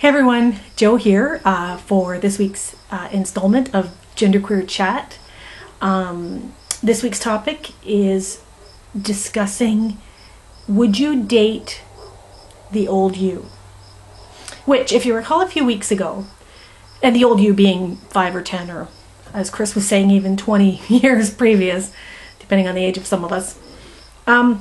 Hey everyone, Joe here for this week's installment of Genderqueer Chat. This week's topic is discussing, would you date the old you? Which, if you recall a few weeks ago, and the old you being 5 or 10 or, as Chris was saying, even 20 years previous, depending on the age of some of us. A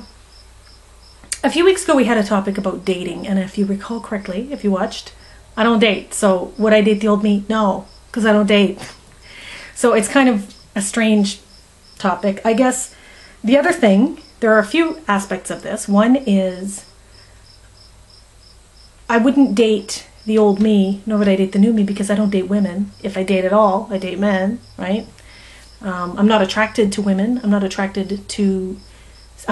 few weeks ago we had a topic about dating, and if you recall correctly, if you watched, I don't date. So would I date the old me? No, because I don't date. So it's kind of a strange topic. I guess the other thing, there are a few aspects of this. One is I wouldn't date the old me, nor would I date the new me, because I don't date women. If I date at all, I date men, right? I'm not attracted to women. I'm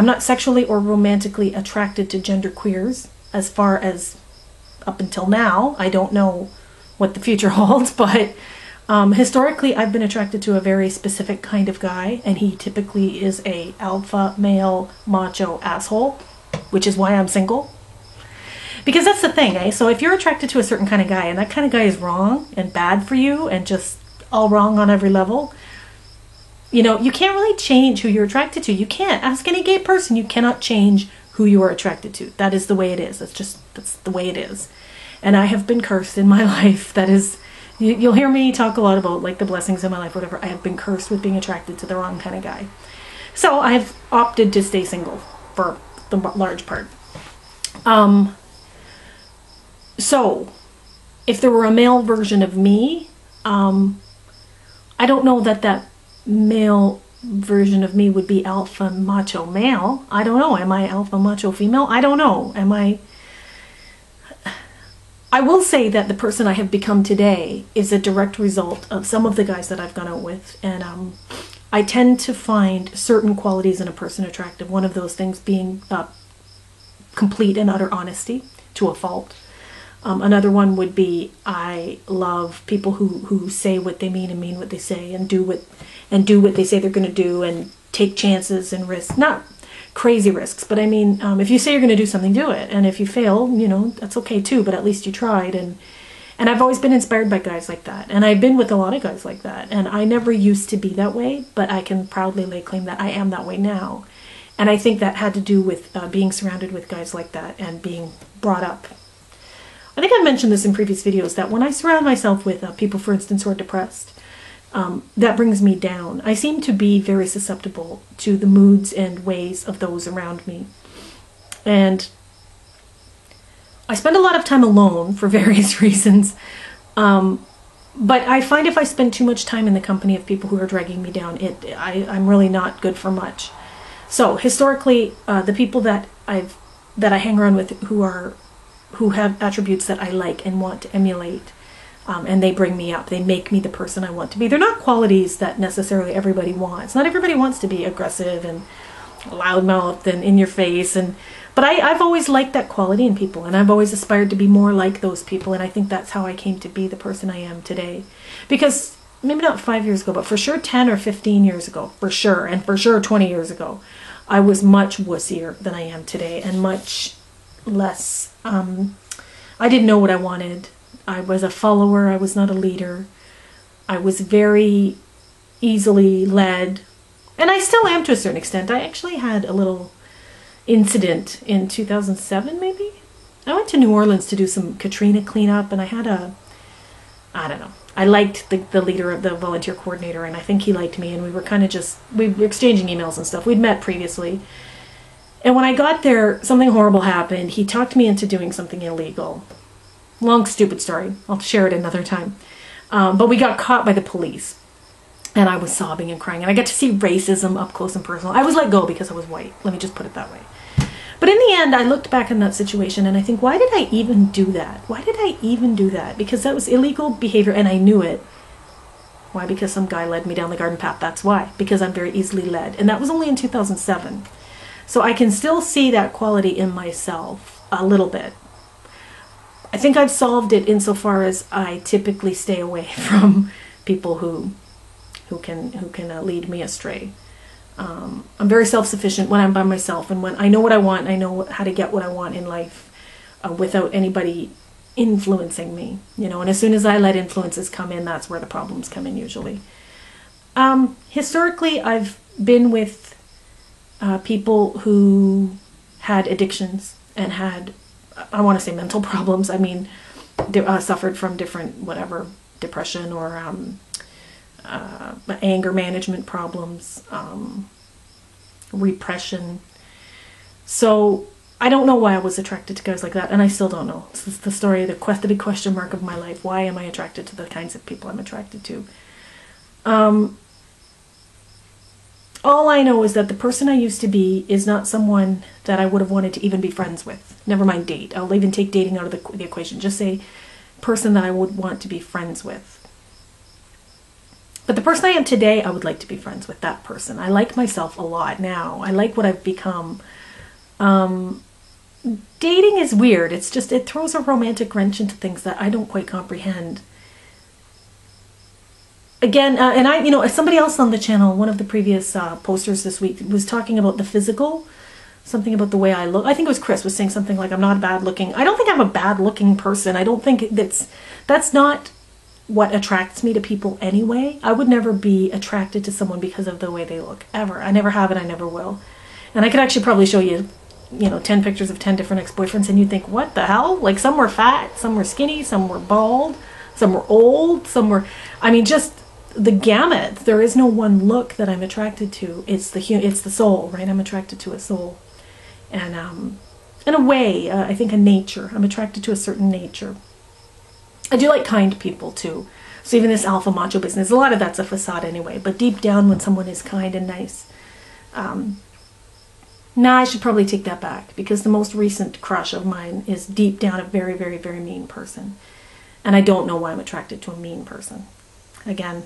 not sexually or romantically attracted to genderqueers. As far as up until now, I don't know what the future holds, but historically I've been attracted to a very specific kind of guy, and he typically is a alpha male macho asshole, which is why I'm single. Because that's the thing, eh? So if you're attracted to a certain kind of guy, and that kind of guy is wrong and bad for you and just all wrong on every level, you know, you can't really change who you're attracted to. You can't. Ask any gay person. You cannot change who you are attracted to. That is the way it is. That's the way it is. And I have been cursed in my life. That is, you'll hear me talk a lot about like the blessings in my life, whatever. I have been cursed with being attracted to the wrong kind of guy. So I've opted to stay single for the large part. So if there were a male version of me, I don't know that male version of me would be alpha macho male. I don't know. Am I alpha macho female? I don't know. I will say that the person I have become today is a direct result of some of the guys that I've gone out with, and I tend to find certain qualities in a person attractive. One of those things being complete and utter honesty to a fault. Another one would be I love people who say what they mean and mean what they say, and do what they say they're going to do, and take chances and risks. Not crazy risks, but I mean, if you say you're going to do something, do it. And if you fail, you know, that's okay too, but at least you tried. And I've always been inspired by guys like that. And I've been with a lot of guys like that. And I never used to be that way, but I can proudly lay claim that I am that way now. And I think that had to do with being surrounded with guys like that and being brought up. I think I've mentioned this in previous videos, that when I surround myself with people, for instance, who are depressed, that brings me down. I seem to be very susceptible to the moods and ways of those around me. And I spend a lot of time alone for various reasons. But I find if I spend too much time in the company of people who are dragging me down, I'm really not good for much. So historically, the people that I hang around with who have attributes that I like and want to emulate, and they bring me up. They make me the person I want to be. They're not qualities that necessarily everybody wants. Not everybody wants to be aggressive and loudmouthed and in your face. But I've always liked that quality in people, and I've always aspired to be more like those people. And I think that's how I came to be the person I am today. Because maybe not 5 years ago, but for sure 10 or 15 years ago, for sure, and for sure 20 years ago, I was much wussier than I am today, and much less. I didn't know what I wanted. I was a follower. I was not a leader. I was very easily led, and I still am to a certain extent. I actually had a little incident in 2007, maybe. I went to New Orleans to do some Katrina cleanup, and I don't know. I liked the leader of the volunteer coordinator, and I think he liked me, and we were kind of we were exchanging emails and stuff. We'd met previously. And when I got there, something horrible happened. He talked me into doing something illegal. Long, stupid story. I'll share it another time. But we got caught by the police. And I was sobbing and crying. And I got to see racism up close and personal. I was let go because I was white. Let me just put it that way. But in the end, I looked back on that situation and I think, why did I even do that? Why did I even do that? Because that was illegal behavior and I knew it. Why? Because some guy led me down the garden path. That's why. Because I'm very easily led. And that was only in 2007. So I can still see that quality in myself a little bit. I think I've solved it insofar as I typically stay away from people who can lead me astray. I'm very self-sufficient when I'm by myself, and when I know what I want, I know how to get what I want in life without anybody influencing me, you know, and as soon as I let influences come in, that's where the problems come in usually. Historically, I've been with people who had addictions and had, I want to say mental problems. I mean, they suffered from different, whatever, depression or anger management problems, repression. So I don't know why I was attracted to guys like that, and I still don't know. This is the story, the big question mark of my life. Why am I attracted to the kinds of people I'm attracted to? All I know is that the person I used to be is not someone that I would have wanted to even be friends with. Never mind date. I'll even take dating out of the equation. Just say person that I would want to be friends with. But the person I am today, I would like to be friends with that person. I like myself a lot now. I like what I've become. Dating is weird. It's just, it throws a romantic wrench into things that I don't quite comprehend. Again, and I, you know, somebody else on the channel, one of the previous posters this week was talking about the physical, something about the way I look. I think it was Chris was saying something like, I'm not bad looking. I don't think I'm a bad looking person. I don't think that's not what attracts me to people anyway. I would never be attracted to someone because of the way they look, ever. I never have and I never will. And I could actually probably show you, you know, 10 pictures of 10 different ex-boyfriends and you'd think, what the hell? Like, some were fat, some were skinny, some were bald, some were old, some were, I mean, just the gamut. There is no one look that I'm attracted to. It's the soul, right? I'm attracted to a soul. And in a way, I think a nature. I'm attracted to a certain nature. I do like kind people too. So even this alpha macho business, a lot of that's a facade anyway. But deep down, when someone is kind and nice, I should probably take that back, because the most recent crush of mine is deep down a very, very, very mean person. And I don't know why I'm attracted to a mean person. Again,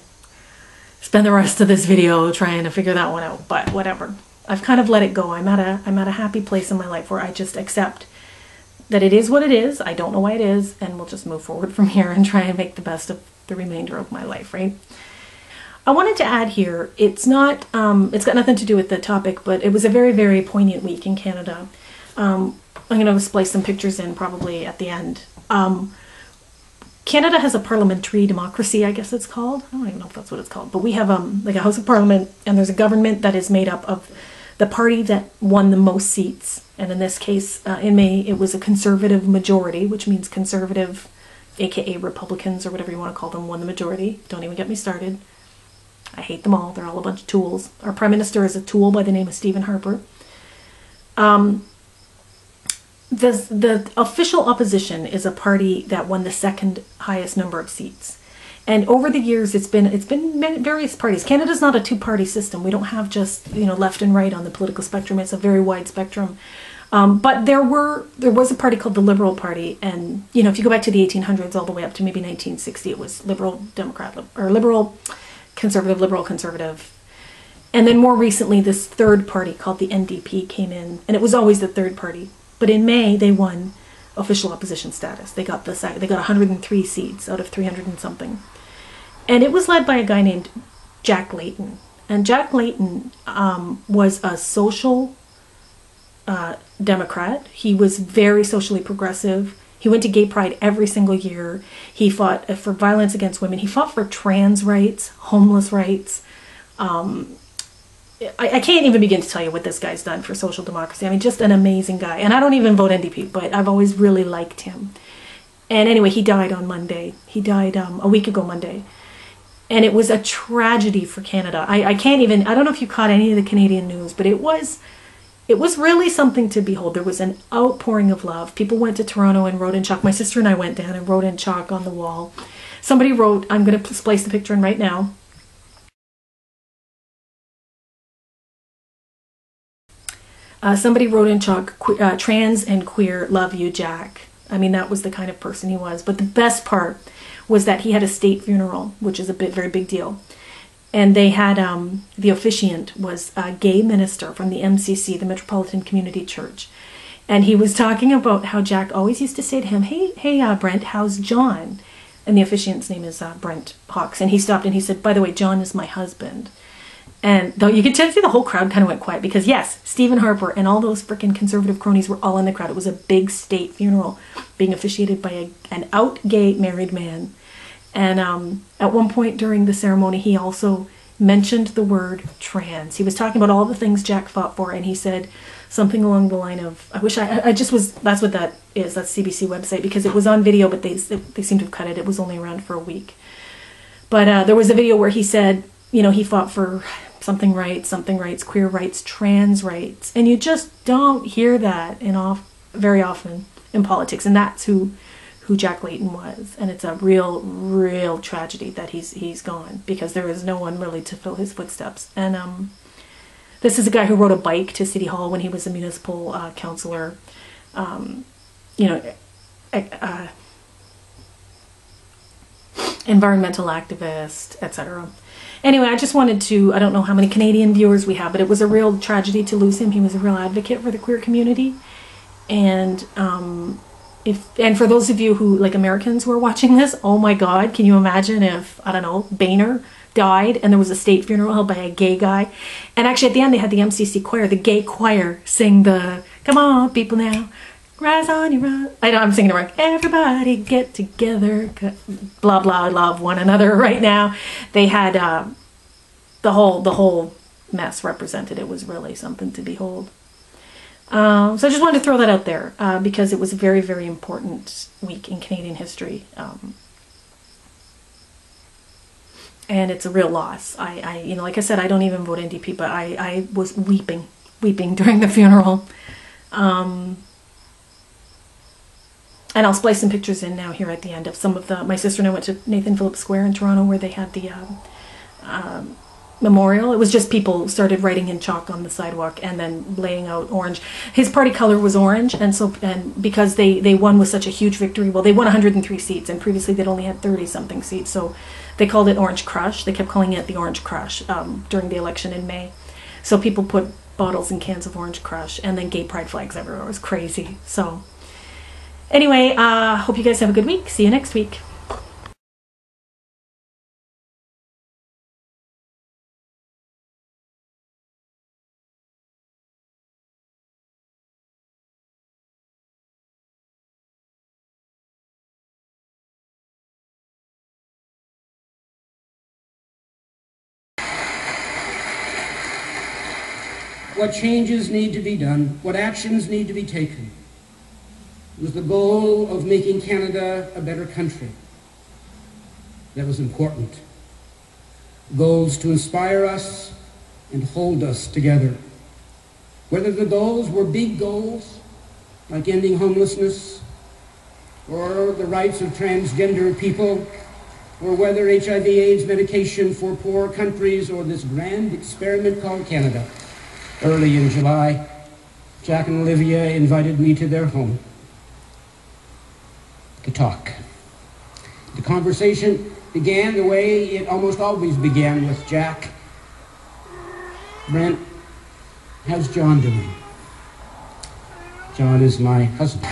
spend the rest of this video trying to figure that one out, but whatever. I've kind of let it go. I'm at a happy place in my life where I just accept that it is what it is. I don't know why it is, and we'll just move forward from here and try and make the best of the remainder of my life, right? I wanted to add here, it's not, it's got nothing to do with the topic, but it was a very, very poignant week in Canada. I'm going to splice some pictures in probably at the end. Canada has a parliamentary democracy, I guess it's called. I don't even know if that's what it's called. But we have like a House of Parliament, and there's a government that is made up of the party that won the most seats. And in this case, in May, it was a conservative majority, which means conservative, aka Republicans or whatever you want to call them, won the majority. Don't even get me started. I hate them all. They're all a bunch of tools. Our Prime Minister is a tool by the name of Stephen Harper. The official opposition is a party that won the second highest number of seats. And over the years, it's been various parties. Canada's not a two-party system. We don't have just, you know, left and right on the political spectrum. It's a very wide spectrum. But there was a party called the Liberal Party, and you know, if you go back to the 1800s all the way up to maybe 1960, it was Liberal Democrat or Liberal Conservative. And then more recently, this third party called the NDP came in, and it was always the third party. But in May, they won official opposition status. They got 103 seats out of 300 and something. And it was led by a guy named Jack Layton. And Jack Layton was a social Democrat. He was very socially progressive. He went to gay pride every single year. He fought for violence against women. He fought for trans rights, homeless rights. I can't even begin to tell you what this guy's done for social democracy. I mean, just an amazing guy. And I don't even vote NDP, but I've always really liked him. And anyway, he died on Monday. He died a week ago Monday. And it was a tragedy for Canada. I can't even, I don't know if you caught any of the Canadian news, but it was really something to behold. There was an outpouring of love. People went to Toronto and wrote in chalk. My sister and I went down and wrote in chalk on the wall. Somebody wrote, I'm going to place the picture in right now. Somebody wrote in chalk, trans and queer, love you, Jack. I mean, that was the kind of person he was. But the best part was that he had a state funeral, which is a very big deal. And they had, the officiant was a gay minister from the MCC, the Metropolitan Community Church. And he was talking about how Jack always used to say to him, hey, Brent, how's John? And the officiant's name is Brent Hawks. And he stopped and he said, by the way, John is my husband. And though you could tend to see the whole crowd kind of went quiet because yes, Stephen Harper and all those freaking conservative cronies were all in the crowd. It was a big state funeral being officiated by an out gay married man. And at one point during the ceremony, he also mentioned the word trans. He was talking about all the things Jack fought for, and he said something along the line of, that's what that is, that's CBC website, because it was on video, but they seem to have cut it. It was only around for a week. But there was a video where he said, he fought for something rights, queer rights, trans rights. And you just don't hear that very often in politics. And that's who Jack Layton was. And it's a real tragedy that he's gone, because there is no one really to fill his footsteps. And this is a guy who rode a bike to City Hall when he was a municipal councillor. Environmental activist, etc. Anyway, I just wanted to, I don't know how many Canadian viewers we have, but it was a real tragedy to lose him. He was a real advocate for the queer community. And for those of you who, like Americans who are watching this, oh my God, can you imagine if, I don't know, Boehner died and there was a state funeral held by a gay guy? And actually at the end they had the MCC choir, the gay choir, sing the, come on people now, rise on your run. I know I'm singing it wrong. Everybody get together, blah blah, love one another right now. They had the whole mess represented. It was really something to behold. So I just wanted to throw that out there because it was a very important week in Canadian history. And it's a real loss. Like I said, I don't even vote NDP, but I was weeping during the funeral. And I'll splice some pictures in now here at the end of some of my sister and I went to Nathan Phillips Square in Toronto where they had the memorial. It was just people started writing in chalk on the sidewalk and then laying out orange. His party color was orange, and because they won with such a huge victory, well, they won 103 seats, and previously they'd only had 30-something seats, so they called it Orange Crush. They kept calling it the Orange Crush during the election in May. So people put bottles and cans of Orange Crush, and then gay pride flags everywhere. It was crazy. So anyway, hope you guys have a good week. See you next week. What changes need to be done, what actions need to be taken, was the goal of making Canada a better country. That was important. Goals to inspire us and hold us together. Whether the goals were big goals, like ending homelessness, or the rights of transgender people, or whether HIV/AIDS medication for poor countries, or this grand experiment called Canada. Early in July, Jack and Olivia invited me to their home to talk. The conversation began the way it almost always began with Jack. Brent, how's John doing? John is my husband.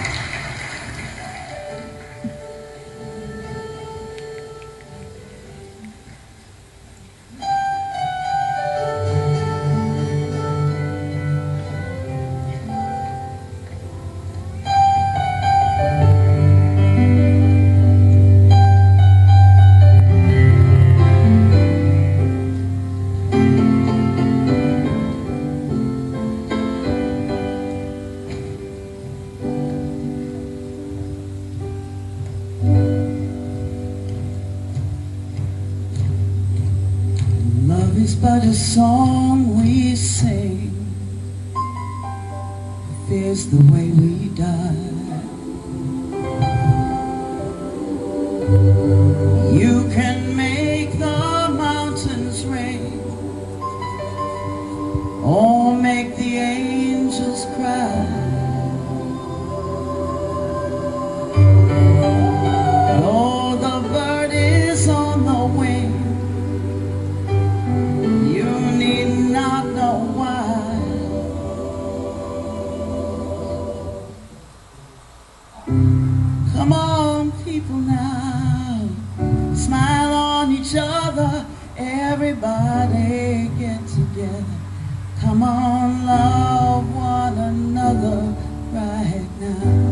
It's but a song we sing, if it's the way we die. You can make the mountains rain, or make the angels cry. Though the bird is on the wing, come on, people now, smile on each other, everybody get together. Come on, love one another right now.